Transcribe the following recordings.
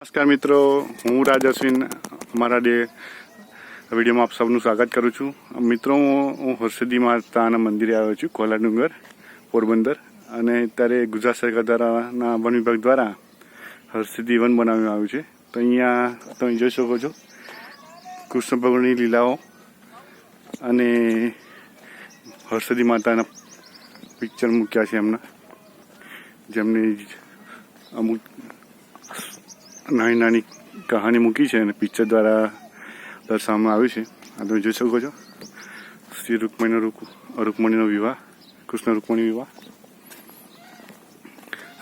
નમસ્કાર મિત્રો, હું રાજ અશ્વિન અમારા વિડીયોમાં આપ સૌનું સ્વાગત કરું છું. મિત્રો, હું હરસિદ્ધિ માતાના મંદિરે આવ્યો છું, કોલા ડુંગર, પોરબંદર. અને અત્યારે ગુજરાત સરકાર દ્વારાના વન વિભાગ દ્વારા હરસિદ્ધિ વન બનાવવામાં આવ્યું છે. તો અહીંયા તમે જોઈ શકો છો કૃષ્ણ ભગવાનની લીલાઓ અને હરસિદ્ધિ માતાના પિક્ચર મૂક્યા છે એમના, જેમની અમુક નાની નાની કહાની મૂકી છે અને પિક્ચર દ્વારા દર્શાવવામાં આવ્યું છે. આ તમે જોઈ શકો છો શ્રી રૂકમણીનો વિવાહ, કૃષ્ણ રૂકમણી વિવાહ.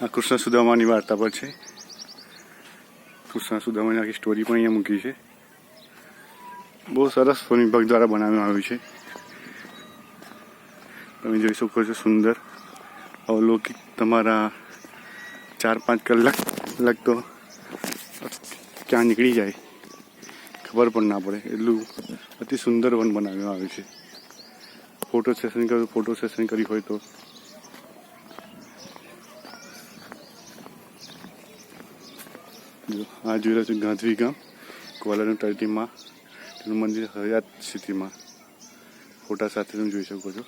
આ કૃષ્ણ સુદામાની વાર્તા પર છે. કૃષ્ણ સુદામાની આખી સ્ટોરી પણ અહીંયા મૂકી છે. બહુ સરસ વન વિભાગ દ્વારા બનાવવામાં આવ્યું છે. તમે જોઈ શકો છો સુંદર અવલૌકિક. તમારા 4-5 કલાક લાગતો ક્યાં નીકળી જાય ખબર પણ ના પડે એટલું અતિ સુંદર વન બનાવવામાં આવ્યું છે. ફોટો સેશન કરી હોય તો આ જોઈ રહ્યા છો ગાંધવી ગામ, કોલાનું તળેટીમાં તેનું મંદિર હયાત સ્થિતિમાં ફોટા સાથે તમે જોઈ શકો છો.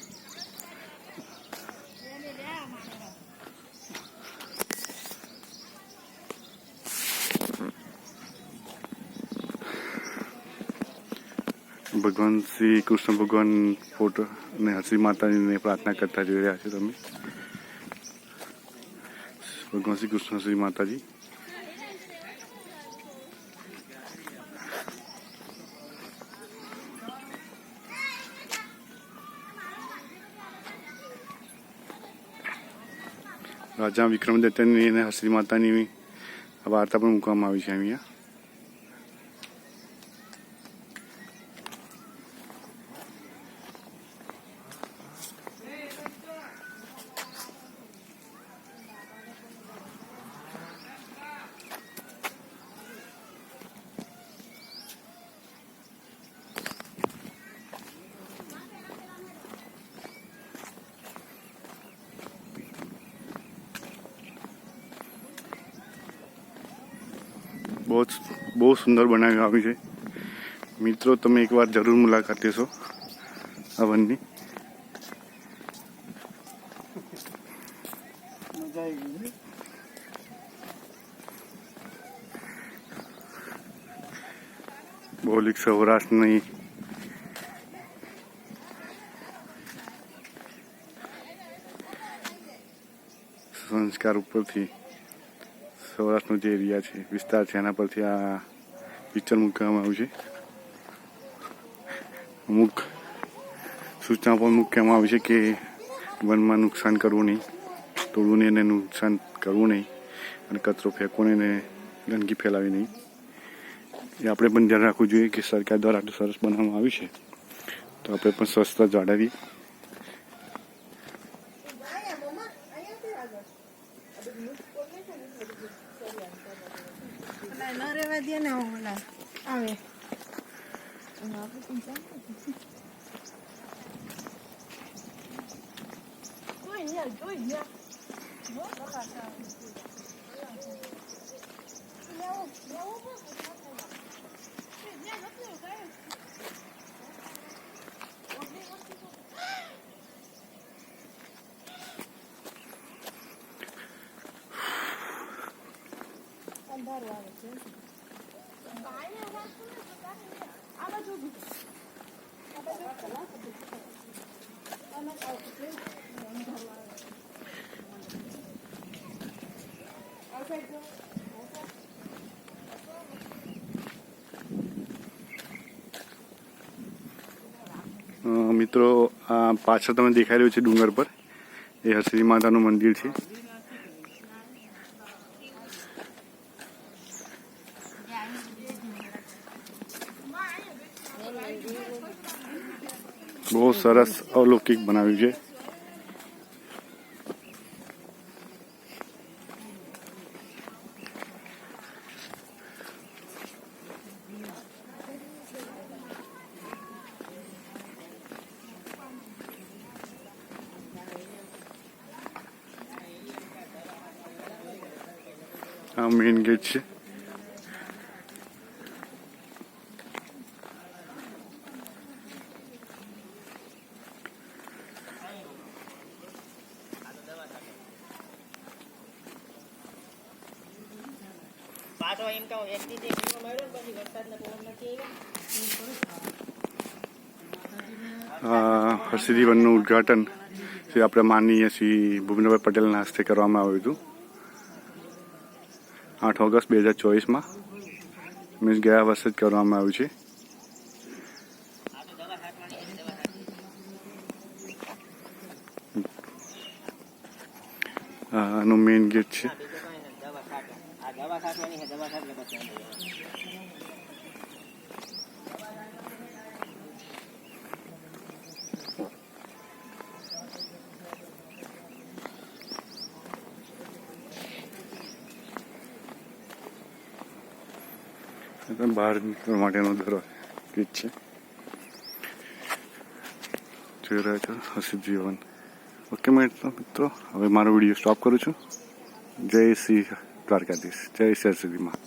ભગવાન શ્રી કૃષ્ણ ભગવાન ફોટો અને હરસિદ્ધિ માતાજીને પ્રાર્થના કરતા જોઈ રહ્યા છો તમે. ભગવાન શ્રી કૃષ્ણ શ્રી માતાજી. રાજા વિક્રમાદિત્યની અને હરસિદ્ધિ માતાની વાર્તા પણ મૂકવામાં આવી છે અહીંયા. બહુ સુંદર બનાવવામાં આવ્યું છે. મિત્રો, તમે એકવાર જરૂર મુલાકાત લેશો આ વનની. ભૌગોલિક સૌરાષ્ટ્રની સંસ્કાર ઉપરથી સૌરાષ્ટ્રનો જે એરિયા છે, વિસ્તાર છે, એના પરથી આ પિક્ચર મૂકવામાં આવ્યું છે. અમુક સૂચના પણ મૂકવામાં આવી છે કે વનમાં નુકસાન કરવું નહીં, તોડવું નહીં, એને નુકસાન કરવું નહીં, અને કચરો ફેંકવો નહીં, અને ગંદકી ફેલાવી નહીં. એ આપણે પણ ધ્યાન રાખવું જોઈએ કે સરકાર દ્વારા આટલું સરસ બનાવવામાં આવ્યું છે તો આપણે પણ સ્વચ્છતા જાળવીએ. મિત્રો, આ પાછળ તમે દેખાઈ રહ્યું છે ડુંગર પર, એ હરસિદ્ધિ માતાનું મંદિર છે. બહુ સરસ અવલૌકિક બનાવ્યું છે. આ મેઇન ગેટ છે. પાછો એમ કહો એક થી એક કિલો માર્યો ને પછી વરસાદના પવન નથી આવ્યા. હરસિદ્ધિ વનનું ઉદ્ઘાટન શ્રી આપણે માનનીય શ્રી ભૂપેન્દ્રભાઈ પટેલના હસ્તે કરવામાં આવ્યું હતું 8 ઓગસ્ટ 2024 મીન્સ ગયા વર્ષે જ કરવામાં આવ્યું છે. આનું મેઇન ગેટ છે. બહાર નીકળવા માટેનો ગેટ છે. જોઈ રહ્યા છો હરસિદ્ધિ વન. ઓકે મિત્રો, હવે મારો વિડીયો સ્ટોપ કરું છું. જય શ્રી દ્વારકાધીશ, જય શ્રી હરસિદ્ધિમાં.